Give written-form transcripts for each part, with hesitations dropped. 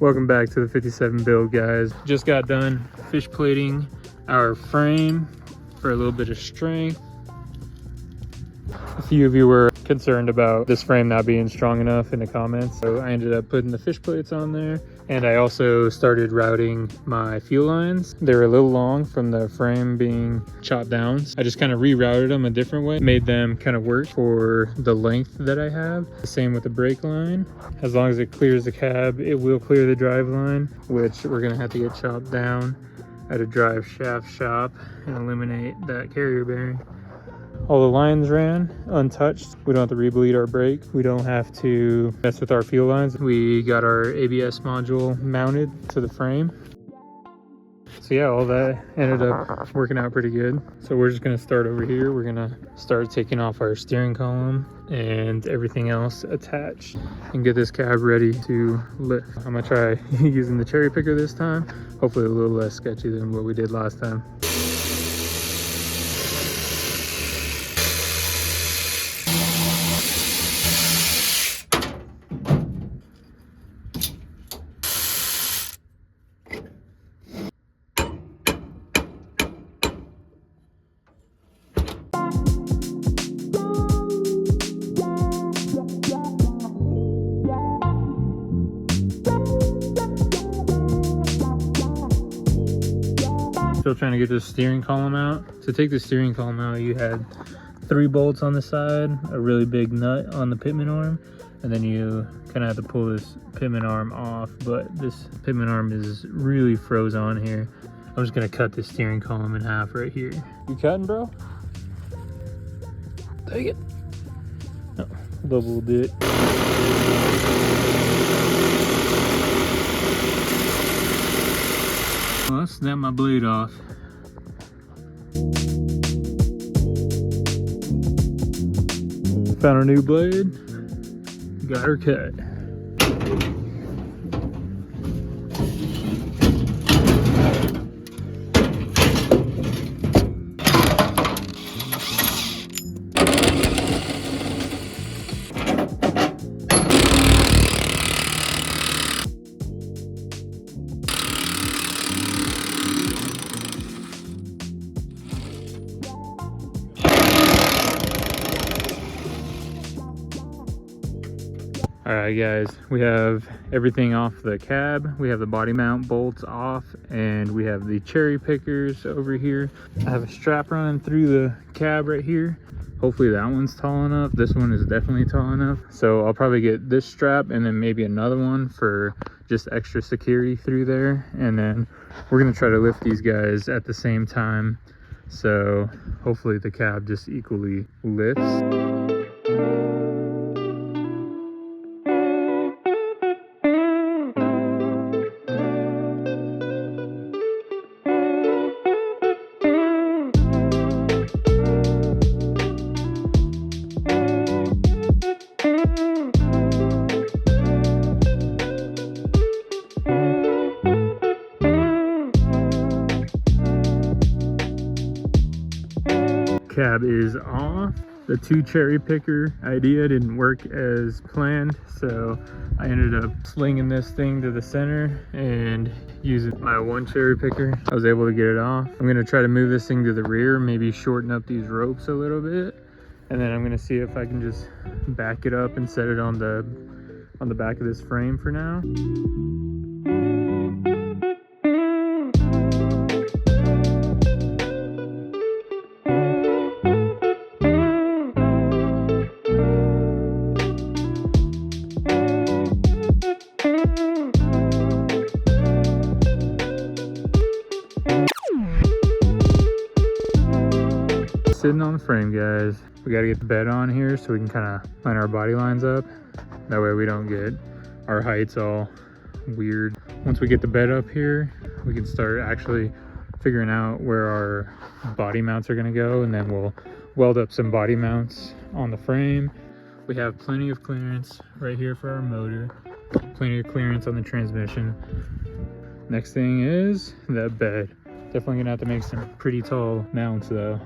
Welcome back to the 57 build, guys. Just got done fish plating our frame for a little bit of strength. A few of you were concerned about this frame not being strong enough in the comments, so I ended up putting the fish plates on there, and I also started routing my fuel lines. They were a little long from the frame being chopped down. I just kind of rerouted them a different way, made them kind of work for the length that I have. The same with the brake line. As long as it clears the cab, it will clear the drive line, which we're gonna have to get chopped down at a drive shaft shop and eliminate that carrier bearing. All the lines ran untouched. We don't have to re-bleed our brake. We don't have to mess with our fuel lines. We got our ABS module mounted to the frame. So yeah, all that ended up working out pretty good. So we're just gonna start over here. We're gonna start taking off our steering column and everything else attached and get this cab ready to lift. I'm gonna try using the cherry picker this time. Hopefully a little less sketchy than what we did last time. Still trying to get this steering column out. To take the steering column out, you had 3 bolts on the side, a really big nut on the pitman arm, and then you kind of have to pull this pitman arm off, but this pitman arm is really froze on here. I'm just gonna cut this steering column in half right here. You cutting, bro? Take it. No, double did. Well, let's snap my blade off. Found a new blade. Got her cut. All right, guys, we have everything off the cab. We have the body mount bolts off, and we have the cherry pickers over here. I have a strap running through the cab right here. Hopefully that one's tall enough. This one is definitely tall enough. So I'll probably get this strap and then maybe another one for just extra security through there. And then we're gonna try to lift these guys at the same time. So hopefully the cab just equally lifts. Cab is off. The 2 cherry picker idea didn't work as planned, so I ended up slinging this thing to the center and using my 1 cherry picker. I was able to get it off. I'm gonna try to move this thing to the rear, maybe shorten up these ropes a little bit, and then I'm gonna see if I can just back it up and set it on the back of this frame for now. Sitting on the frame, guys. We got to get the bed on here so we can kind of line our body lines up. That way we don't get our heights all weird. Once we get the bed up here, we can start actually figuring out where our body mounts are going to go, and then we'll weld up some body mounts on the frame. We have plenty of clearance right here for our motor, plenty of clearance on the transmission. Next thing is that bed. Definitely gonna have to make some pretty tall mounts though.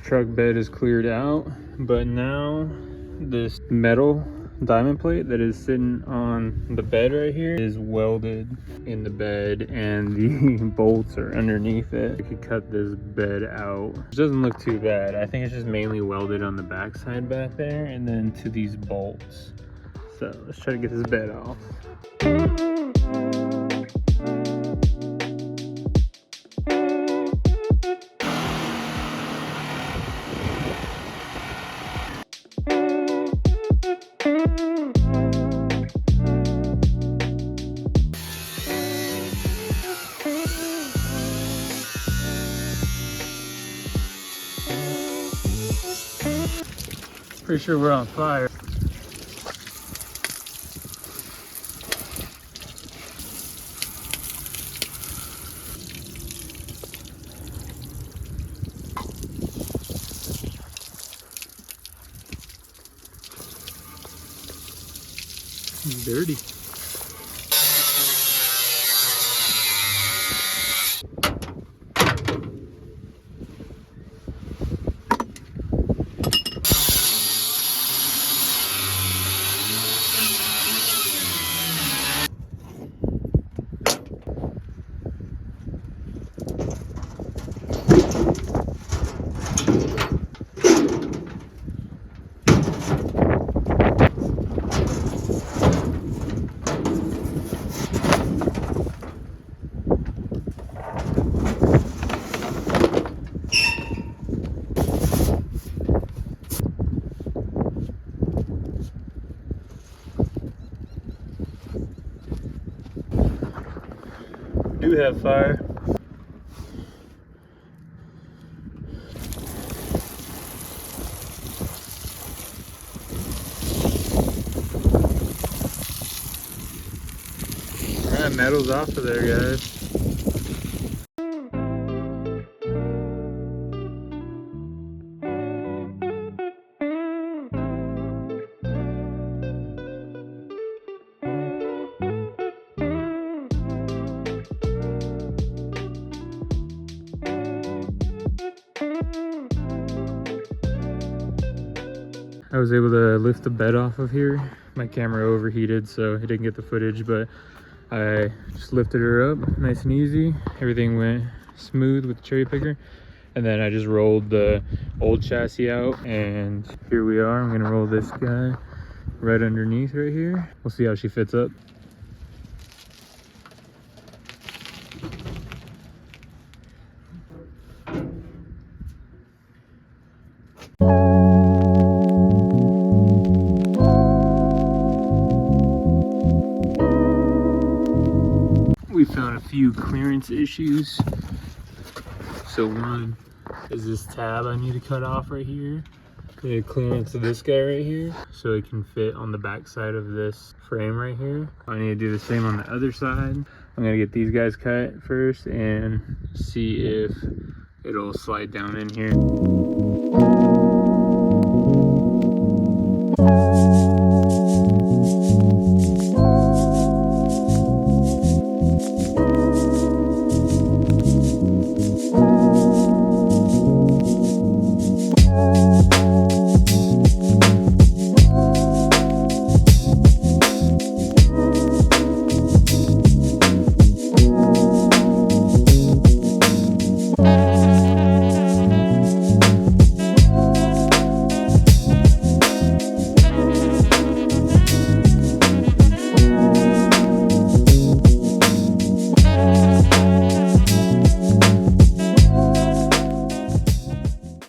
truck bed is cleared out, but now this metal diamond plate that is sitting on the bed right here is welded in the bed, and the bolts are underneath it. I could cut this bed out. It doesn't look too bad. I think it's just mainly welded on the backside back there and then to these bolts. So let's try to get this bed off. Pretty sure we're on fire. It's dirty. Do have fire. Alright, metal's off of there, guys. I was able to lift the bed off of here. My camera overheated, so it didn't get the footage, but I just lifted her up nice and easy. Everything went smooth with the cherry picker. And then I just rolled the old chassis out, and here we are. I'm gonna roll this guy right underneath right here. We'll see how she fits up. We found a few clearance issues. So one is this tab I need to cut off right here. The clearance of this guy right here, so it can fit on the back side of this frame right here. I need to do the same on the other side. I'm gonna get these guys cut first and see if it'll slide down in here.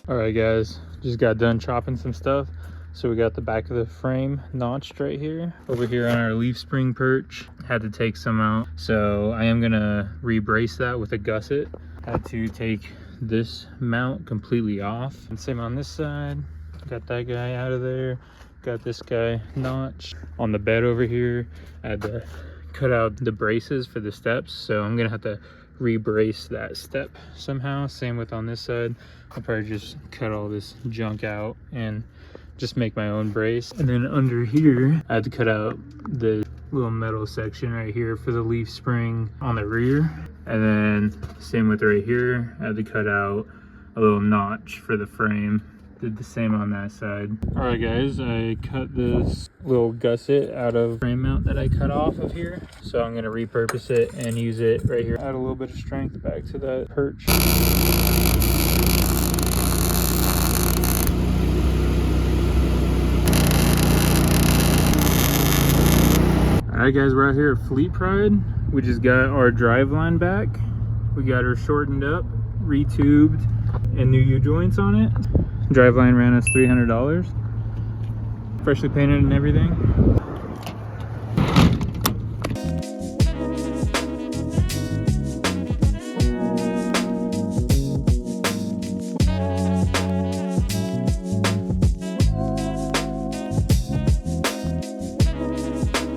Alright guys, just got done chopping some stuff. So we got the back of the frame notched right here. Over here on our leaf spring perch, had to take some out. So I am gonna re-brace that with a gusset. Had to take this mount completely off. And same on this side, got that guy out of there. Got this guy notched. On the bed over here, I had to cut out the braces for the steps. So I'm gonna have to re-brace that step somehow. Same with on this side. I'll probably just cut all this junk out and just make my own brace. And then under here, I had to cut out the little metal section right here for the leaf spring on the rear. And then same with right here, I had to cut out a little notch for the frame. Did the same on that side. All right guys, I cut this little gusset out of frame mount that I cut off of here. So I'm gonna repurpose it and use it right here. Add a little bit of strength back to that perch. All right guys, we're out here at Fleet Pride. We just got our driveline back. We got her shortened up, retubed, and new U-joints on it. Driveline ran us $300. Freshly painted and everything.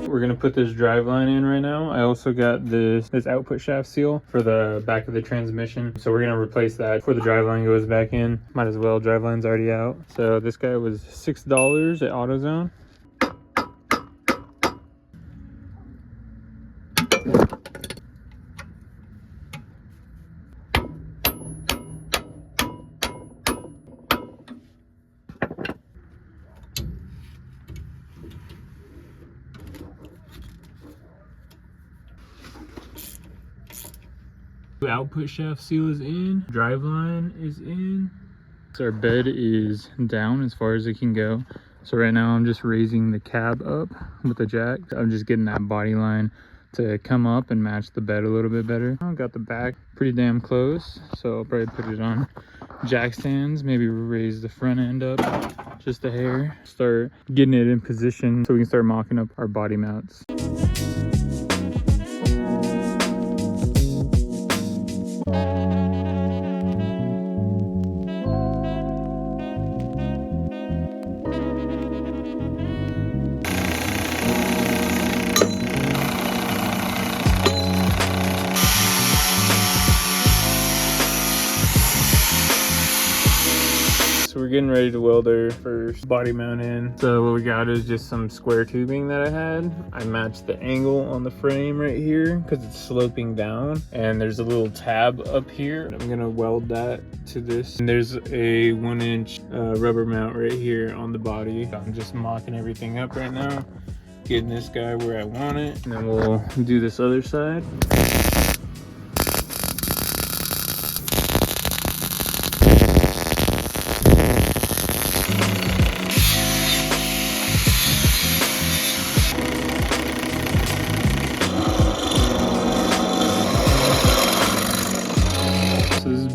We're gonna put this driveline in right now. I also got this output shaft seal for the back of the transmission. So we're gonna replace that before the driveline goes back in. Might as well, driveline's already out. So this guy was $6 at AutoZone. Output shaft seal is in, driveline is in. So our bed is down as far as it can go. So right now I'm just raising the cab up with the jack. I'm just getting that body line to come up and match the bed a little bit better. I got the back pretty damn close, so I'll probably put it on jack stands, maybe raise the front end up just a hair. Start getting it in position so we can start mocking up our body mounts. So we're getting ready to weld our first body mount in. So what we got is just some square tubing that I had. I matched the angle on the frame right here because it's sloping down, and there's a little tab up here. I'm gonna weld that to this. And there's a 1-inch rubber mount right here on the body. I'm just mocking everything up right now, getting this guy where I want it, and then we'll do this other side.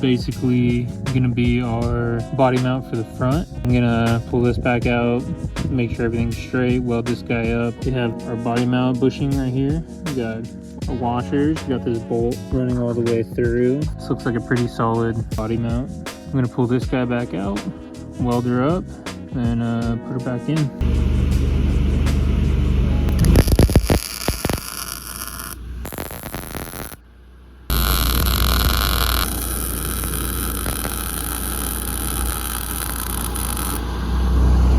Basically gonna be our body mount for the front. I'm gonna pull this back out, make sure everything's straight, weld this guy up. We have our body mount bushing right here. We got our washers, we got this bolt running all the way through. This looks like a pretty solid body mount. I'm gonna pull this guy back out, weld her up, and put her back in.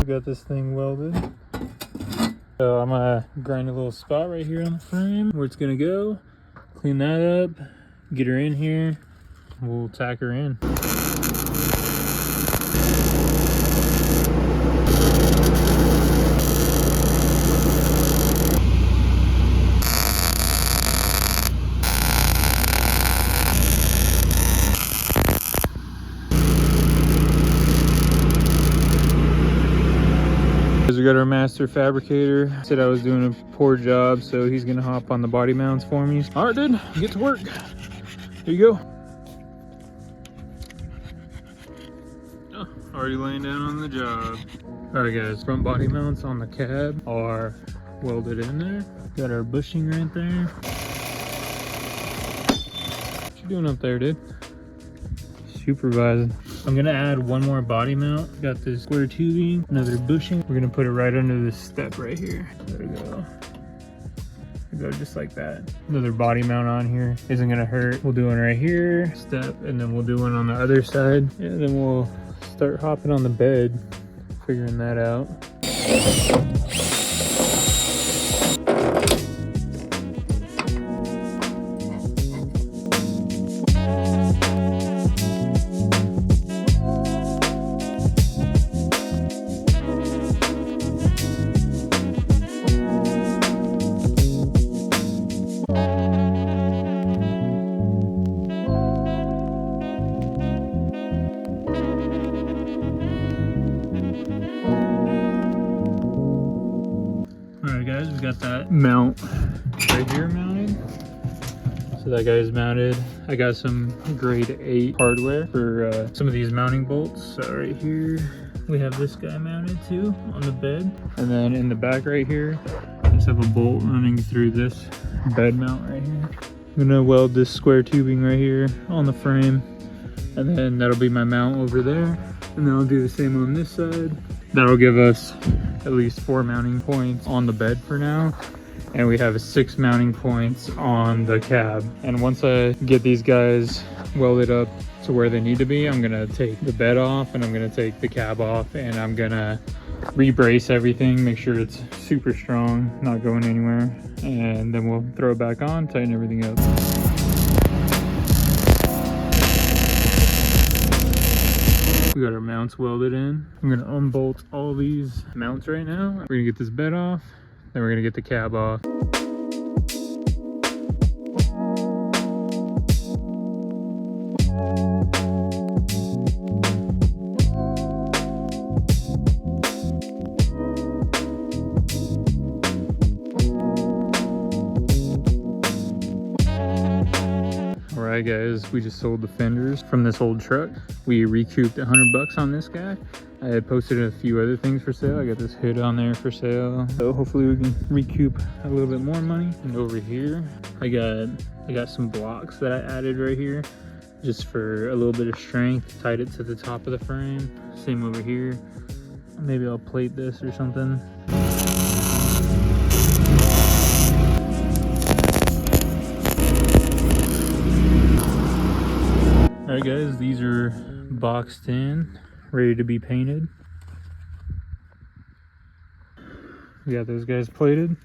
Got this thing welded. So I'm gonna grind a little spot right here on the frame where it's gonna go, clean that up, get her in here, we'll tack her in. We got our master fabricator. Said I was doing a poor job, so he's gonna hop on the body mounts for me. All right, dude, get to work. Here you go. Oh, already laying down on the job. All right, guys, front body mounts on the cab are welded in there. Got our bushing right there. What you doing up there, dude? Supervising. I'm gonna add one more body mount. Got this square tubing, another bushing. We're gonna put it right under this step right here. There we go. Go just like that. Another body mount on here isn't gonna hurt. We'll do one right here, step, and then we'll do one on the other side. And then we'll start hopping on the bed, figuring that out. got that mount right here mounted. So that guy's mounted. I got some grade 8 hardware for some of these mounting bolts. So right here, we have this guy mounted too on the bed. And then in the back right here, I just have a bolt running through this bed mount right here. I'm gonna weld this square tubing right here on the frame. And then that'll be my mount over there. And then I'll do the same on this side. That'll give us at least 4 mounting points on the bed for now. And we have 6 mounting points on the cab. And once I get these guys welded up to where they need to be, I'm gonna take the bed off and I'm gonna take the cab off and I'm gonna re-brace everything, make sure it's super strong, not going anywhere. And then we'll throw it back on, tighten everything up. We got our mounts welded in. I'm gonna unbolt all these mounts right now. We're gonna get this bed off, then we're gonna get the cab off. Alright guys, we just sold the fenders from this old truck. We recouped $100 on this guy. I had posted a few other things for sale. I got this hood on there for sale. So hopefully we can recoup a little bit more money. And over here, I got some blocks that I added right here just for a little bit of strength. Tied it to the top of the frame. Same over here. Maybe I'll plate this or something. Alright guys, these are boxed in, ready to be painted. We got those guys plated.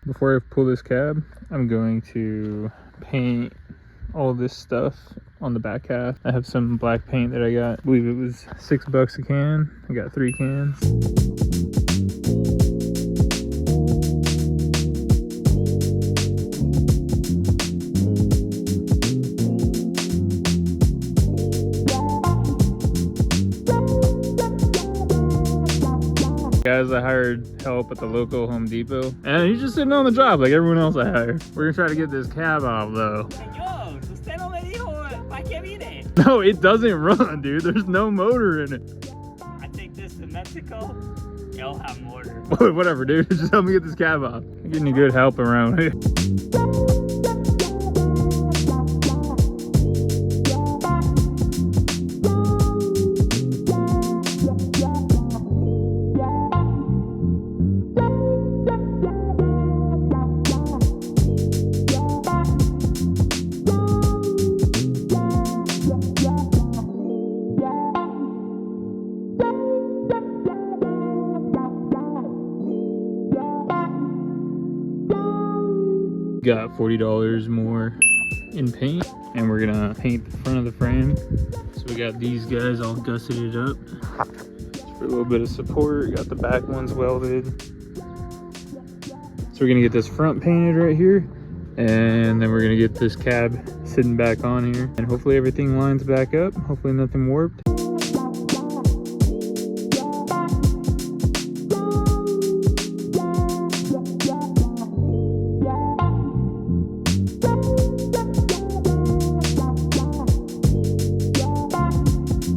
Before I pull this cab, I'm going to paint all this stuff on the back half. I have some black paint that I got. I believe it was $6 a can. I got 3 cans. Guys, I hired help at the local Home Depot, and he's just sitting on the job like everyone else I hired. We're gonna try to get this cab off though. Señor, usted no me dijo para qué vine. No, it doesn't run, dude. There's no motor in it. I take this to Mexico, it'll have motor. Whatever, dude. Just help me get this cab off. I'm getting a good help around here. Got $40 more in paint, and we're gonna paint the front of the frame. So we got these guys all gusseted up just for a little bit of support. Got the back ones welded. So we're gonna get this front painted right here, and then we're gonna get this cab sitting back on here, and hopefully everything lines back up. Hopefully nothing warped.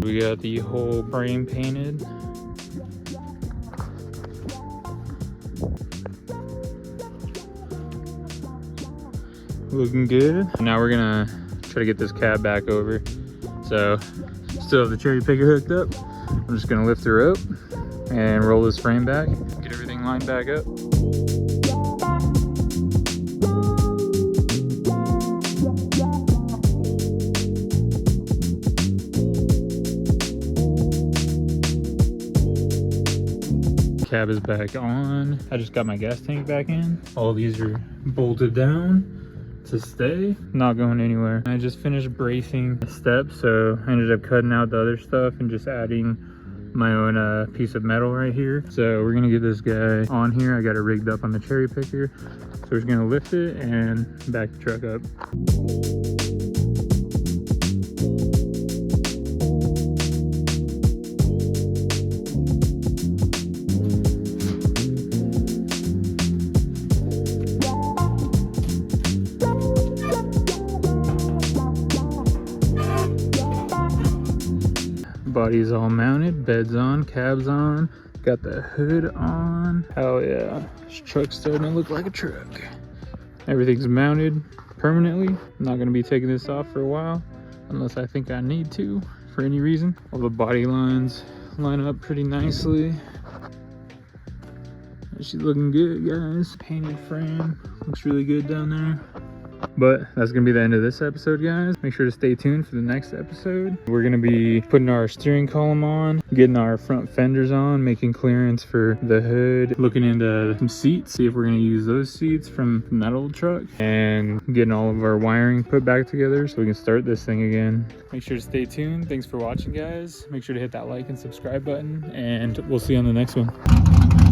We got the whole frame painted. Looking good. Now we're gonna try to get this cab back over. So still have the cherry picker hooked up. I'm just gonna lift the rope and roll this frame back, get everything lined back up. Cab is back on. I just got my gas tank back in. All these are bolted down to stay, not going anywhere. I just finished bracing the steps, so I ended up cutting out the other stuff and just adding my own piece of metal right here. So we're gonna get this guy on here. I got it rigged up on the cherry picker. So we're just gonna lift it and back the truck up. Body's all mounted, bed's on, cab's on, got the hood on. Hell yeah, this truck's starting to look like a truck. Everything's mounted permanently. I'm not gonna be taking this off for a while unless I think I need to for any reason. All the body lines line up pretty nicely. She's looking good, guys. Painted frame looks really good down there. But that's gonna be the end of this episode, guys. Make sure to stay tuned for the next episode. We're gonna be putting our steering column on, getting our front fenders on, making clearance for the hood, looking into some seats, see if we're gonna use those seats from that old truck, and getting all of our wiring put back together so we can start this thing again. Make sure to stay tuned. Thanks for watching, guys. Make sure to hit that like and subscribe button, and we'll see you on the next one.